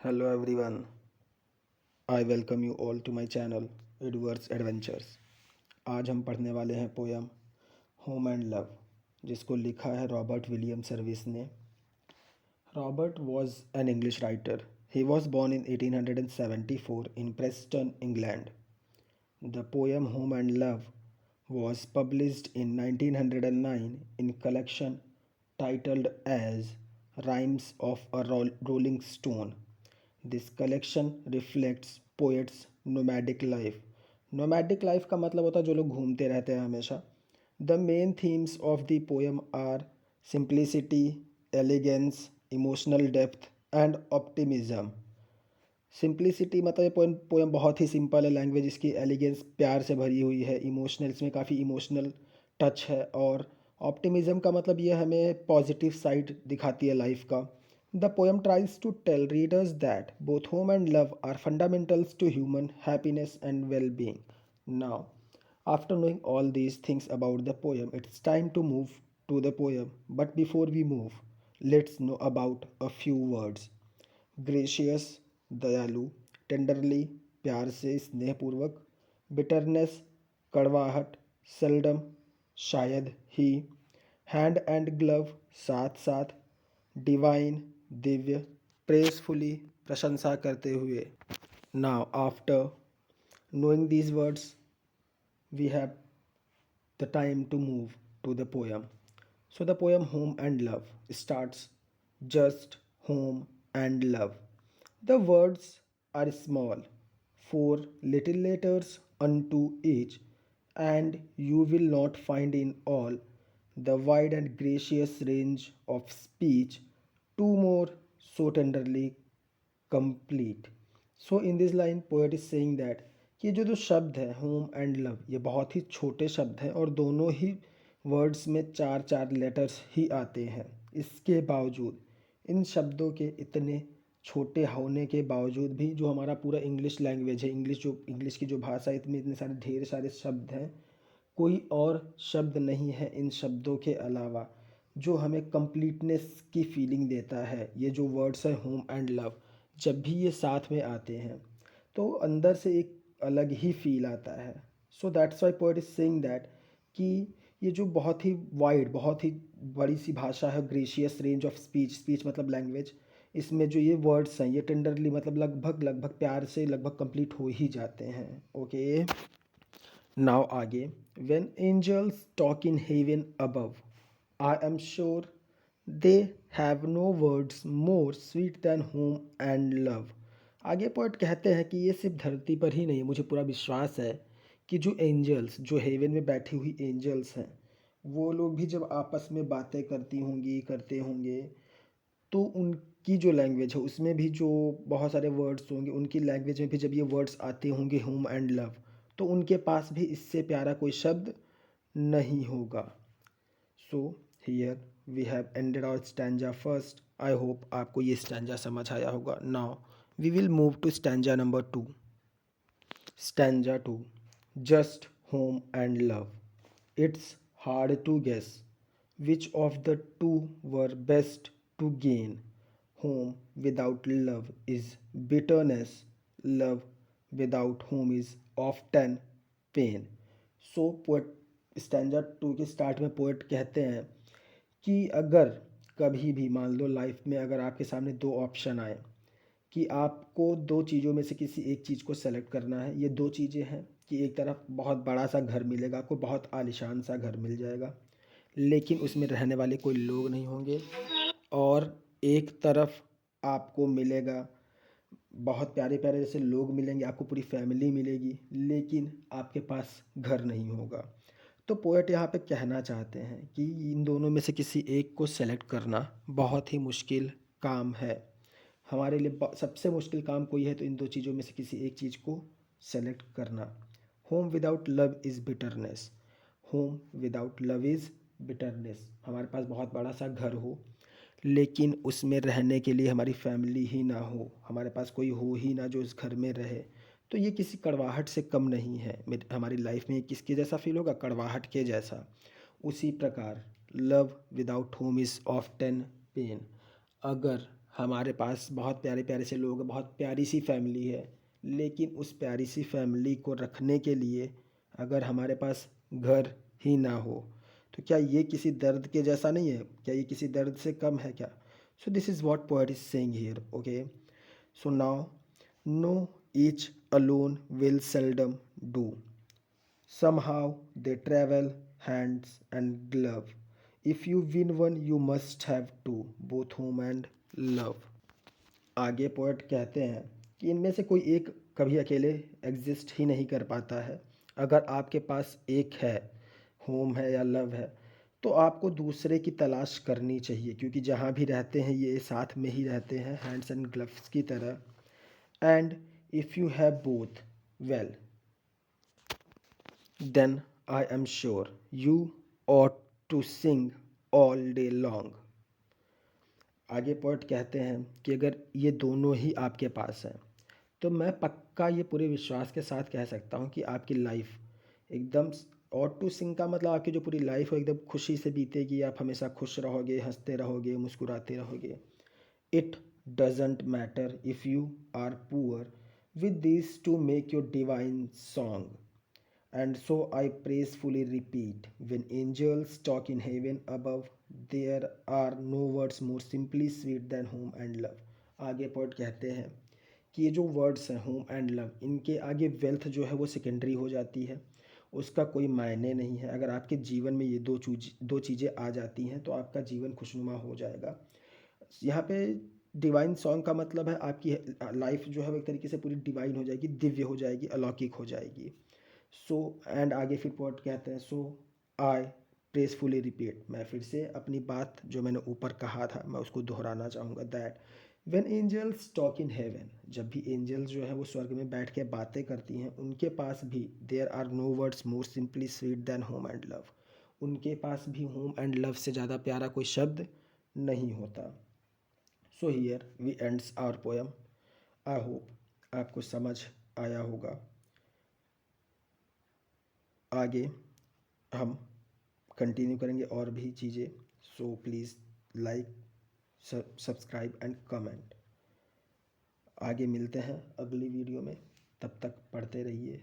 Hello everyone, I welcome you all to my channel Edward's Adventures। आज हम पढ़ने वाले हैं पोयम होम एंड लव, जिसको लिखा है रॉबर्ट विलियम सर्विस ने। Robert was an English writer. He was born in 1874 in Preston, England. The poem Home and Love was published in 1909 in collection titled as Rhymes of a Rolling Stone. This collection reflects poets' nomadic life. Nomadic life का मतलब होता है जो लोग घूमते रहते हैं हमेशा। The main themes of the poem are simplicity, elegance, emotional depth and optimism। Simplicity मतलब ये पोएम बहुत ही सिंपल है, लैंग्वेज इसकी एलिगेंस प्यार से भरी हुई है, इमोशनल इसमें काफ़ी इमोशनल टच है, और ऑप्टिमिज्म का मतलब ये हमें पॉजिटिव साइड दिखाती है लाइफ का। The poem tries to tell readers that both home and love are fundamentals to human happiness and well being. Now after knowing all these things about the poem, it's time to move to the poem. But before we move, let's know about a few words। Gracious दयालु, tenderly प्यार से स्नेहपूर्वक, bitterness कड़वाहट, seldom शायद ही, hand and glove साथ साथ, divine Divya, प्रेसफुली प्रशंसा करते हुए। Now after knowing these words, we have the time to move to the poem। So the poem Home and Love starts just home and love। The words are small, four little letters unto each, and you will not find in all the wide and gracious range of speech two more so tenderly complete। So in this line poet is saying that कि जो शब्द है home and love ये बहुत ही छोटे शब्द हैं और दोनों ही वर्ड्स में चार चार लेटर्स ही आते हैं। इसके बावजूद इन शब्दों के इतने छोटे होने के बावजूद भी जो हमारा पूरा इंग्लिश लैंग्वेज है, इंग्लिश की जो भाषा है, इतने इतने सारे ढेर सारे शब्द हैं, कोई और शब्द नहीं है इन शब्दों के अलावा जो हमें कंप्लीटनेस की फीलिंग देता है। ये जो वर्ड्स है होम एंड लव, जब भी ये साथ में आते हैं तो अंदर से एक अलग ही फील आता है। So that's why poet is saying that कि ये जो बहुत ही वाइड, बहुत ही बड़ी सी भाषा है, gracious range of speech, speech मतलब लैंग्वेज, इसमें जो ये वर्ड्स हैं ये टेंडरली मतलब लगभग लगभग प्यार से लगभग कंप्लीट हो ही जाते हैं। ओके, नाउ आगे। When angels talk in heaven above, I am sure they have no words more sweet than home and love. आगे पोएट कहते हैं कि ये सिर्फ धरती पर ही नहीं, मुझे पूरा विश्वास है कि जो एंजल्स, जो हेवन में बैठी हुई एंजल्स हैं, वो लोग भी जब आपस में बातें करती होंगी, करते होंगे, तो उनकी जो लैंग्वेज है उसमें भी जो बहुत सारे वर्ड्स होंगे, उनकी लैंग्वेज में भी जब ये वर्ड्स आते होंगे होम एंड लव, तो उनके पास भी इससे प्यारा कोई शब्द नहीं होगा। So here we have ended our stanza first. I hope आपको ये स्टैंजा समझ आया होगा। Now we will move to stanza number two. Stanza two. Just home and love, it's hard to guess which of the two were best to gain। Home without love is bitterness, love without home is often pain। So poet stanza two के start में poet कहते हैं कि अगर कभी भी मान लो life में अगर आपके सामने दो ऑप्शन आए कि आपको दो चीज़ों में से किसी एक चीज़ को सेलेक्ट करना है, ये दो चीज़ें हैं कि एक तरफ बहुत बड़ा सा घर मिलेगा आपको, बहुत आलीशान सा घर मिल जाएगा, लेकिन उसमें रहने वाले कोई लोग नहीं होंगे, और एक तरफ आपको मिलेगा बहुत प्यारे प्यारे जैसे लोग मिलेंगे, आपको पूरी फैमिली मिलेगी, लेकिन आपके पास घर नहीं होगा। तो पोएट यहाँ पे कहना चाहते हैं कि इन दोनों में से किसी एक को सेलेक्ट करना बहुत ही मुश्किल काम है हमारे लिए। सबसे मुश्किल काम कोई है तो इन दो चीज़ों में से किसी एक चीज़ को सेलेक्ट करना। Home without love is bitterness, home without love is bitterness. हमारे पास बहुत बड़ा सा घर हो लेकिन उसमें रहने के लिए हमारी फैमिली ही ना हो, हमारे पास कोई हो ही ना जो उस घर में रहे, तो ये किसी कड़वाहट से कम नहीं है। हमारी लाइफ में किसके जैसा फील होगा? कड़वाहट के जैसा। उसी प्रकार love without home is often pain. अगर हमारे पास बहुत प्यारे प्यारे से लोग हैं, बहुत प्यारी सी फैमिली है, लेकिन उस प्यारी सी फैमिली को रखने के लिए अगर हमारे पास घर ही ना हो तो क्या ये किसी दर्द के जैसा नहीं है? क्या ये किसी दर्द से कम है क्या? So this is what poet is saying here, okay. So now, no, each alone will seldom do, somehow they travel hands and glove. If you win one, you must have two, both home and love. आगे poet कहते हैं कि इनमें से कोई एक कभी अकेले एग्जिस्ट ही नहीं कर पाता है। अगर आपके पास एक है, होम है या लव है, तो आपको दूसरे की तलाश करनी चाहिए, क्योंकि जहाँ भी रहते हैं ये साथ में ही रहते हैं, हैंड्स एंड ग्लव्स की तरह। And if you have both, well, then I am sure you ought to sing all day long. आगे पोएट कहते हैं कि अगर ये दोनों ही आपके पास हैं तो मैं पक्का ये पूरे विश्वास के साथ कह सकता हूँ कि आपकी लाइफ एकदम, और टू सिंग का मतलब आपकी जो पूरी लाइफ है एकदम खुशी से बीतेगी, आप हमेशा खुश रहोगे, हंसते रहोगे, मुस्कुराते रहोगे। It doesn't matter if you are poor with these to make your divine song. And so I praisefully repeat, when angels talk in heaven above, there are no words more simply sweet than home and love. आगे poet कहते हैं कि ये जो words हैं home and love, इनके आगे wealth जो है वो सेकेंडरी हो जाती है, उसका कोई मायने नहीं है। अगर आपके जीवन में ये दो चीज़ें आ जाती हैं तो आपका जीवन खुशनुमा हो जाएगा। यहाँ पे डिवाइन सॉन्ग का मतलब है आपकी लाइफ जो है वो एक तरीके से पूरी डिवाइन हो जाएगी, दिव्य हो जाएगी, अलौकिक हो जाएगी। सो एंड आगे फिर पोएट कहते हैं, सो आई प्रेसफुली रिपीट, मैं फिर से अपनी बात जो मैंने ऊपर कहा था मैं उसको दोहराना चाहूँगा, that when angels talk in heaven, जब भी एंजल्स जो है वो स्वर्ग में बैठ के बातें करती हैं, उनके पास भी there are no words more simply sweet then home and love, उनके पास भी होम एंड लव से ज़्यादा प्यारा कोई शब्द नहीं होता। So here we ends our poem. I hope आपको समझ आया होगा। आगे हम कंटिन्यू करेंगे और भी चीज़ें। So please like, subscribe and comment. आगे मिलते हैं अगली वीडियो में, तब तक पढ़ते रहिए।